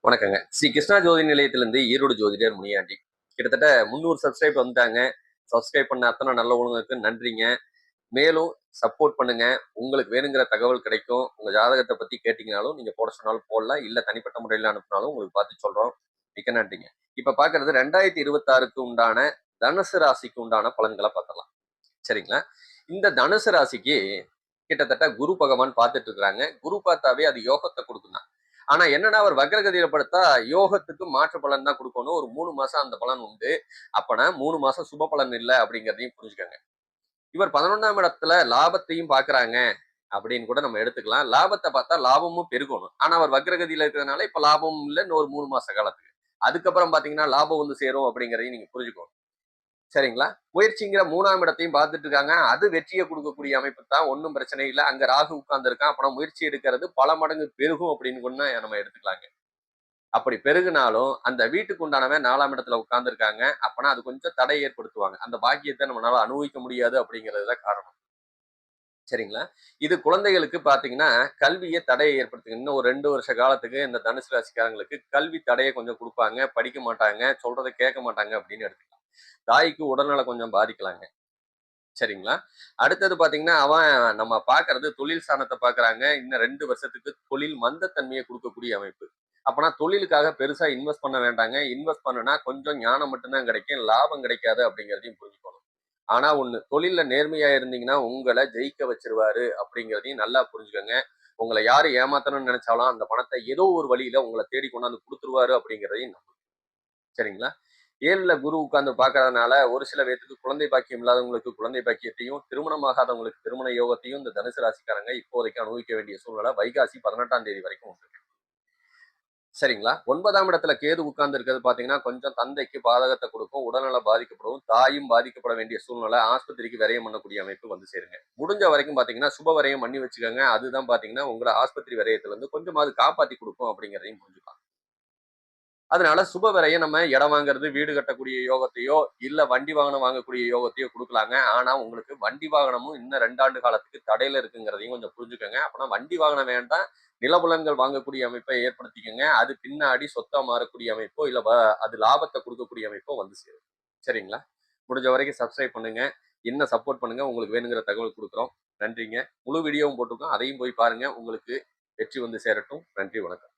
வணக்கங்க. ஸ்ரீ கிருஷ்ணா ஜோதி நிலையத்திலிருந்து ஈரோடு ஜோதிடர் முனியாண்டி. கிட்டத்தட்ட 300 சப்ஸ்கிரைப் வந்துட்டாங்க. சப்ஸ்கிரைப் பண்ண அத்தனை நல்ல உள்ளவங்களுக்கு நன்றிங்க. மேலும் சப்போர்ட் பண்ணுங்க. உங்களுக்கு வேணுங்கிற தகவல் கிடைக்கும். உங்க ஜாதகத்த பத்தி கேட்டீங்கனாலும், நீங்க போட சொன்னாலும் போடலாம். இல்ல தனிப்பட்ட முறையில அனுப்புனாலும் உங்களுக்கு பார்த்து சொல்றோம். மிக்க நன்றிங்க. இப்ப பார்க்கறது 2026க்கு உண்டான தனுசு ராசிக்கு உண்டான பலன்கள பார்க்கலாம். சரிங்களா? இந்த தனுசு ராசிக்கு கிட்டத்தட்ட குரு பகவான் பார்த்துட்டு இருக்கிறாங்க. குரு பார்த்தாவே அது யோகத்த குடுக்கும் தான். ஆனா என்னன்னா அவர் வக்ரகதியில படுத்தா யோகத்துக்கு மாற்று பலன் தான் கொடுக்கணும். ஒரு 3 மாசம் அந்த பலன் உண்டு. அப்பனா 3 மாசம் சுப பலன் இல்ல அப்படிங்கிறதையும் புரிஞ்சுக்கங்க. இவர் 11ஆம் இடத்துல லாபத்தையும் பார்க்கறாங்க அப்படின்னு கூட நம்ம எடுத்துக்கலாம். லாபத்த பார்த்தா லாபமும் பெருகணும். ஆனா அவர் வக்ரகதியில இருக்கிறதுனால இப்ப லாபமும் இல்ல இன்னும் ஒரு 3 மாச காலத்துக்கு. அதுக்கப்புறம் பார்த்தீங்கன்னா லாபம் வந்து சேரும் அப்படிங்கிறதையும் நீங்க புரிஞ்சுக்கணும். சரிங்களா? முயற்சிங்கிற 3ஆம் இடத்தையும் பார்த்துட்டு இருக்காங்க. அது வெற்றிய குடுக்கக்கூடிய அமைப்பு தான். ஒண்ணும் பிரச்சனை இல்ல. அங்க ராகு உட்கார்ந்திருக்கான். அப்பனா முயற்சி எடுக்கிறது பல மடங்கு பெருகும் அப்படின்னு கூட நம்ம எடுத்துக்கலாங்க. அப்படி பெருகுனாலும் அந்த வீட்டுக்கு உண்டானவன் 4ஆம் இடத்துல உட்கார்ந்திருக்காங்க. அப்பனா அது கொஞ்சம் தடை ஏற்படுத்துவாங்க. அந்த பாக்கியத்த நம்மளால அனுபவிக்க முடியாது அப்படிங்கிறது தான் காரணம். சரிங்களா? இது குழந்தைகளுக்கு பார்த்தீங்கன்னா, கல்விய தடைய ஏற்படுத்துங்க. இன்னும் ஒரு 2 வருஷ காலத்துக்கு இந்த தனுசு ராசிக்காரங்களுக்கு கல்வி தடைய கொஞ்சம் குடுப்பாங்க. படிக்க மாட்டாங்க, சொல்றத கேட்க மாட்டாங்க அப்படின்னு எடுத்துக்கலாம். தாய்க்கு உடல்நலம் கொஞ்சம் பாதிக்கலாங்க. சரிங்களா? அடுத்தது பார்த்தீங்கன்னா, அவன் நம்ம பார்க்கறது தொழில் ஸ்தானத்த பார்க்குறாங்க. இன்னும் 2 வருஷத்துக்கு தொழில் மந்தத்தன்மைய குடுக்கக்கூடிய அமைப்பு. அப்பன்னா தொழிலுக்காக பெருசா இன்வெஸ்ட் பண்ண வேண்டாங்க. இன்வெஸ்ட் பண்ணுனா கொஞ்சம் ஞானம் மட்டும் தான் கிடைக்கும். லாபம் கிடைக்காது அப்படிங்கிறதையும் புரிஞ்சுக்கணும். ஆனா ஒண்ணு, தொழில்ல நேர்மையா இருந்தீங்கன்னா, உங்கள ஜெயிக்க வச்சுருவாரு அப்படிங்கிறதையும் நல்லா புரிஞ்சுக்கங்க. உங்கள யாரு ஏமாத்தணும்னு நெனச்சாலும், அந்த பணத்த ஏதோ ஒரு வழியில உங்கள தேடி கொண்டாந்து குடுத்துருவாரு அப்படிங்கிறதையும் நம்புங்க. சரிங்களா? 7ல குரு உட்கார்ந்து பார்க்கறதுனால, ஒரு சில பேத்துக்கு குழந்தை பாக்கியம் இல்லாதவங்களுக்கு குழந்தை பாக்கியத்தையும், திருமணமாகாதவங்களுக்கு திருமண யோகத்தையும் இந்த தனுசு ராசிக்காரங்க இப்போதைக்கு அனுபவிக்க வேண்டிய சூழ்நிலை வைகாசி 18ஆம் தேதி வரைக்கும் உண்டு. சரிங்களா? 9ஆம் இடத்துல கேது உட்கார்ந்து இருக்கிறது பார்த்தீங்கன்னா, கொஞ்சம் தந்தைக்கு பாதகத்த குடுக்கும். உடல்நலம் பாதிக்கப்படும். தாயும் பாதிக்கப்பட வேண்டிய சூழ்நிலை. ஆஸ்பத்திரிக்கு விரயம் பண்ணக்கூடிய அமைப்பு வந்து சேருங்க. முடிஞ்ச வரைக்கும் பார்த்தீங்கன்னா, சுப விரயம் பண்ணி வச்சுக்கங்க. அதுதான் பார்த்தீங்கன்னா, உங்கள ஆஸ்பத்திரி விரயத்திலிருந்து கொஞ்சமாவது காப்பாத்தி குடுக்கும் அப்படிங்கிறதையும் புரிஞ்சுக்கலாம். அதனால சுப விரயம் நம்ம இடம் வாங்குறது, வீடு கட்டக்கூடிய யோகத்தையோ, இல்ல வண்டி வாகனம் வாங்கக்கூடிய யோகத்தையோ குடுக்கலாங்க. ஆனா உங்களுக்கு வண்டி வாகனமும் இன்னும் 2 ஆண்டு காலத்துக்கு தடையில இருக்குங்கிறதையும் கொஞ்சம் புரிஞ்சுக்கங்க. அப்பனா வண்டி வாகனம் வேண்டாம். நிலபுலன்கள் வாங்கக்கூடிய அமைப்பை ஏற்படுத்திக்கங்க. அது பின்னாடி சொத்தா மாறக்கூடிய அமைப்போ, இல்ல அது லாபத்த குடுக்கக்கூடிய அமைப்போ வந்து சேரும். சரிங்களா? முடிஞ்ச வரைக்கும் சப்ஸ்கிரைப் பண்ணுங்க. இன்னும் சப்போர்ட் பண்ணுங்க. உங்களுக்கு வேணுங்கிற தகவல் குடுக்குறோம். நன்றிங்க. முழு வீடியோவும் போட்டிருக்கோம். அதையும் போய் பாருங்க. உங்களுக்கு வெற்றி வந்து சேரட்டும். நன்றி, வணக்கம்.